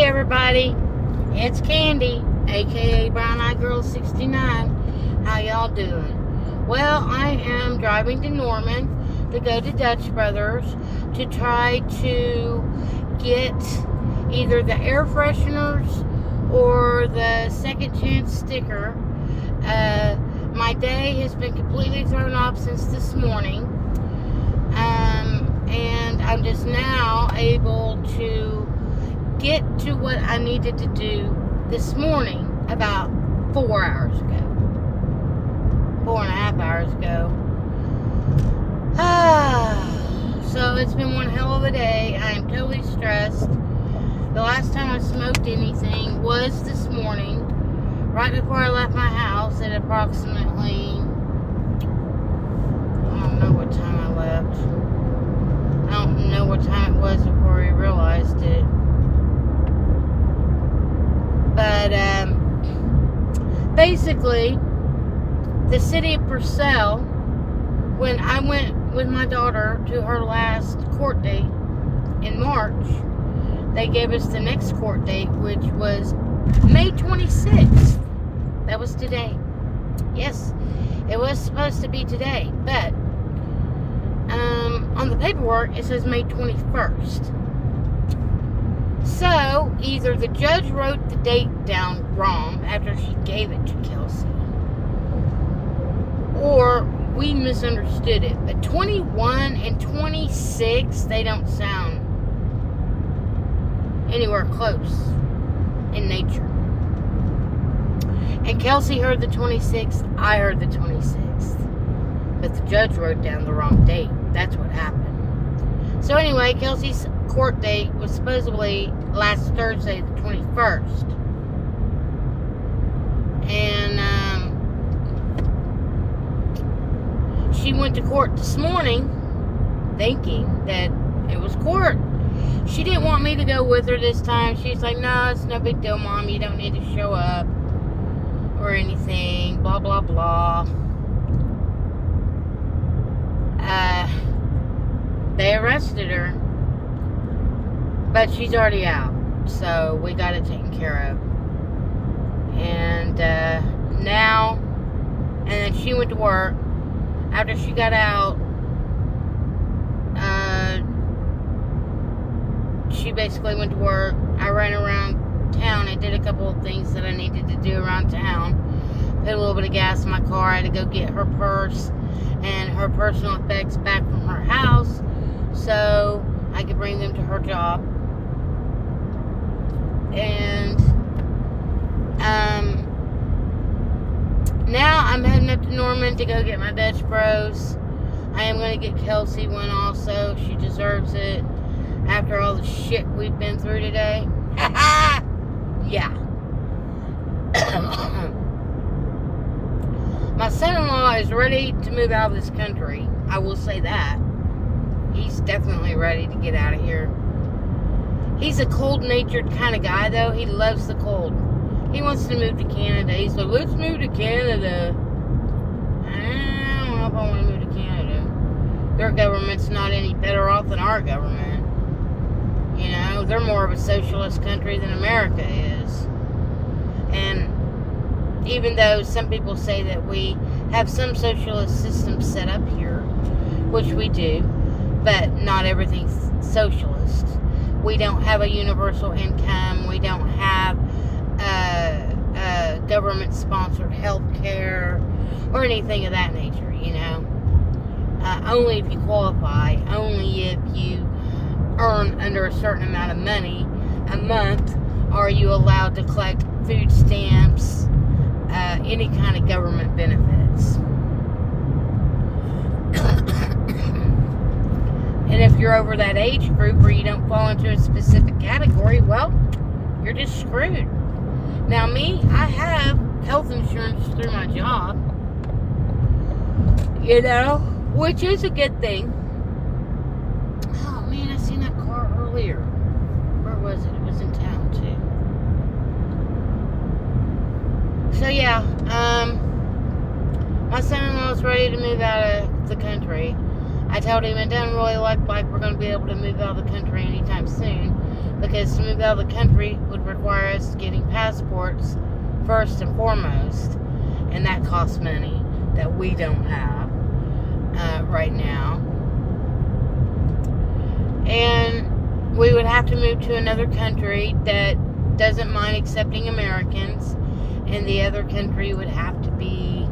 everybody, it's Candy, aka Brown Eyed Girl 69. How y'all doing? Well, I am driving to Norman to go to Dutch Brothers to try to get either the air fresheners or the second chance sticker. My day has been completely thrown off since this morning, and I'm just now able to get to what I needed to do this morning about 4 hours ago. 4.5 hours ago. So it's been one hell of a day. I am totally stressed. The last time I smoked anything was this morning, right before I left my house at approximately, I don't know what time I left. I don't know what time it was before we realized it. But, basically, the city of Purcell, when I went with my daughter to her last court date in March, they gave us the next court date, which was May 26th. That was today. Yes, it was supposed to be today, but on the paperwork it says May 21st. So either the judge wrote the date down wrong after she gave it to Kelsey, or we misunderstood it. But 21 and 26, they don't sound anywhere close in nature. And Kelsey heard the 26th, I heard the 26th. But the judge wrote down the wrong date. That's what happened. So anyway, Kelsey's court date was supposedly last Thursday, the 21st. And she went to court this morning thinking that it was court. She didn't want me to go with her this time. She's like, no, it's no big deal, Mom. You don't need to show up or anything. Blah, blah, blah. They arrested her. But she's already out. So we got it taken care of. And now, and then she went to work. After she got out, she basically went to work. I ran around town. I did a couple of things that I needed to do around town. Put a little bit of gas in my car. I had to go get her purse and her personal effects back from her house so I could bring them to her job. And now I'm heading up to Norman to go get my Dutch Bros. I am going to get Kelsey one also. She deserves it after all the shit we've been through today. Yeah. My son-in-law is ready to move out of this country. I will say that. He's definitely ready to get out of here. He's a cold-natured kind of guy, though. He loves the cold. He wants to move to Canada. He's like, let's move to Canada. I don't know if I want to move to Canada. Their government's not any better off than our government. You know, they're more of a socialist country than America is. And even though some people say that we have some socialist systems set up here, which we do, but not everything's socialist. We don't have a universal income. We don't have government-sponsored health care or anything of that nature, you know. Only if you qualify, only if you earn under a certain amount of money a month are you allowed to collect food stamps, any kind of government benefits. And if you're over that age group or you don't fall into a specific category, well, you're just screwed. Now me, I have health insurance through my job, you know, which is a good thing. Oh man, I seen that car earlier. Where was it? It was in town too. So yeah, my son-in-law is ready to move out of the country. I told him it doesn't really look like we're going to be able to move out of the country anytime soon. because to move out of the country would require us getting passports first and foremost, and that costs money that we don't have right now. And we would have to move to another country that doesn't mind accepting Americans, and the other country would have to be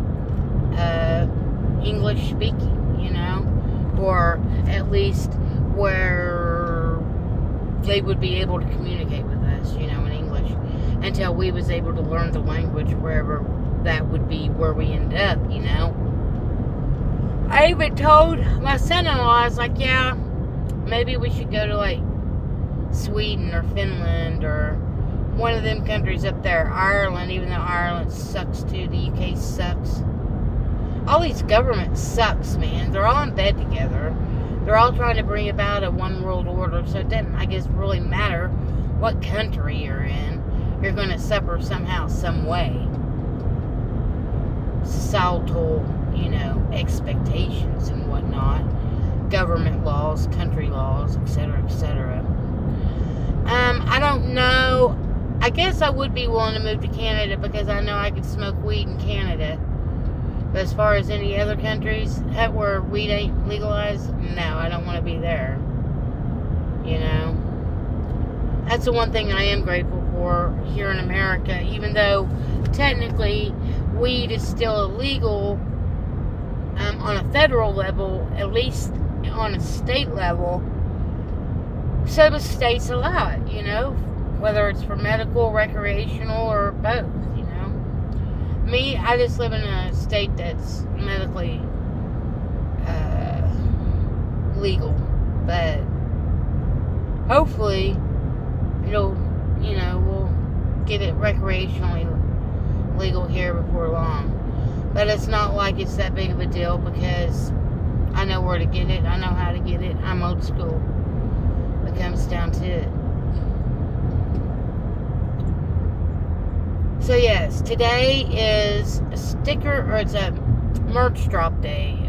English speaking, you know, or at least where they would be able to communicate with us, you know, in English, until we was able to learn the language wherever that would be where we ended up, you know. I even told my son-in-law, I was like, yeah, maybe we should go to like Sweden or Finland or one of them countries up there, Ireland, even though Ireland sucks too, the UK sucks. All these governments sucks, man. They're all in bed together. They're all trying to bring about a one world order, so it doesn't, I guess, really matter what country you're in. You're going to suffer somehow, some way. Societal, you know, expectations and whatnot. Government laws, country laws, etc., etc. I don't know. I guess I would be willing to move to Canada because I know I could smoke weed in Canada. But as far as any other countries where weed ain't legalized, no, I don't want to be there. You know? That's the one thing I am grateful for here in America. Even though technically weed is still illegal on a federal level, at least on a state level, so the states allow it, you know? Whether it's for medical, recreational, or both, you know? Me, I just live in a state that's medically legal, but hopefully it'll, you know, we'll get it recreationally legal here before long. But it's not like it's that big of a deal because I know where to get it, I know how to get it, I'm old school. It comes down to it. So yes, today is a sticker, or it's a merch drop day.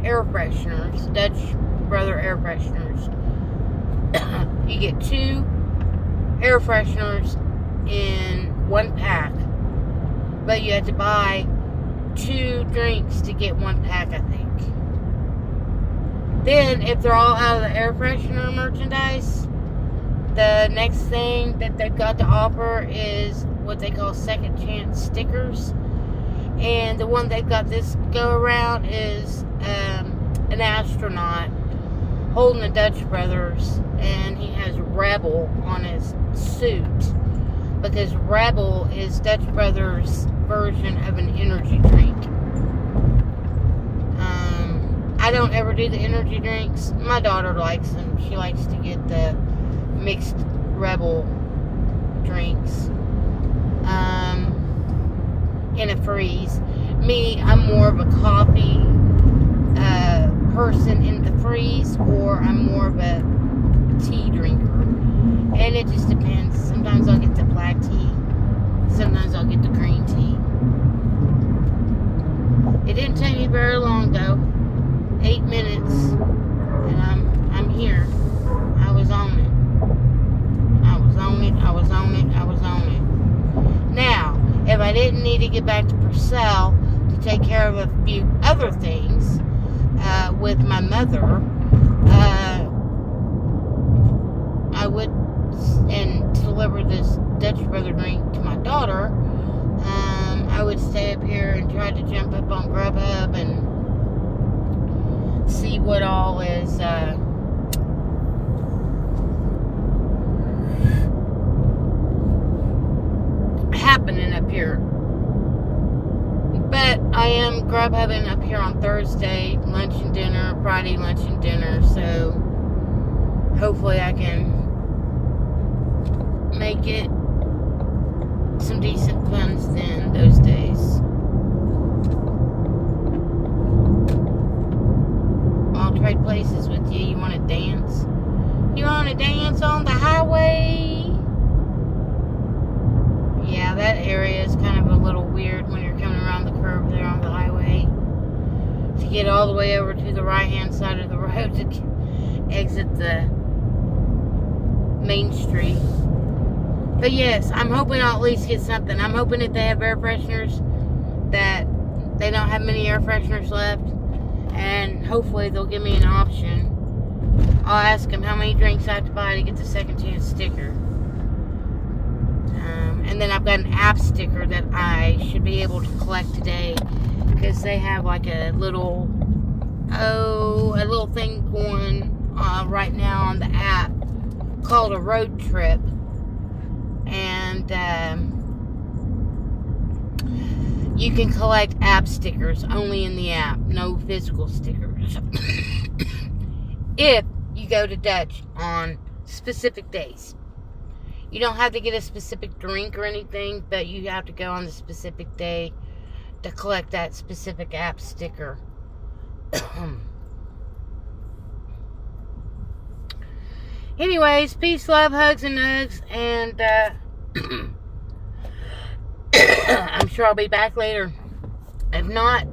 Air fresheners, Dutch Brother air fresheners. You get 2 air fresheners in 1 pack, but you have to buy 2 drinks to get 1 pack, I think. Then, if they're all out of the air freshener merchandise, the next thing that they've got to offer is what they call second chance stickers. And the one they've got this go around is an astronaut holding the Dutch Brothers, and he has Rebel on his suit because Rebel is Dutch Brothers' version of an energy drink. I don't ever do the energy drinks. My daughter likes them. She likes to get the mixed Rebel drinks in a freeze. Me, I'm more of a coffee person in the freeze, or I'm more of a tea drinker. And it just depends. Sometimes I'll get the black tea. Sometimes I'll get the green tea. It didn't take me very long though. 8 minutes, and I'm here. I was on it. I was on it. I was on it. I was on it. Now, if I didn't need to get back to Purcell to take care of a few other things with my mother, I would, and deliver this Dutch Brother drink to my daughter, I would stay up here and try to jump up on Grubhub and see what all is happening up here. But I am Grubhubbing up here on Thursday, lunch and dinner, Friday lunch and dinner, so hopefully I can make it some decent funds then those days. I'll trade places with you. You want to dance? You want to dance on the highway? Yeah, that area is kind of a little weird when you're coming around the curve there on the highway. To get all the way over to the right-hand side of the road to exit the Main Street. But yes, I'm hoping I'll at least get something. I'm hoping if they have air fresheners, that they don't have many air fresheners left. And hopefully they'll give me an option. I'll ask them how many drinks I have to buy to get the second chance sticker. And then I've got an app sticker that I should be able to collect today. Because they have like a little thing going right now on the app called a road trip. And you can collect app stickers only in the app, no physical stickers. If you go to Dutch on specific days. You don't have to get a specific drink or anything, but you have to go on the specific day to collect that specific app sticker. Anyways, peace, love, hugs, and nugs, and I'm sure I'll be back later. If not,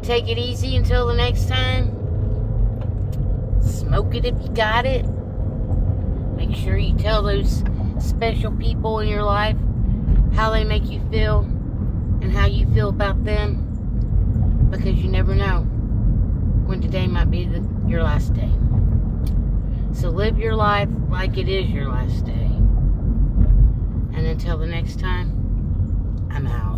take it easy until the next time. Smoke it if you got it. Make sure you tell those special people in your life how they make you feel and how you feel about them, because you never know when today might be your last day. So live your life like it is your last day. And until the next time, I'm out.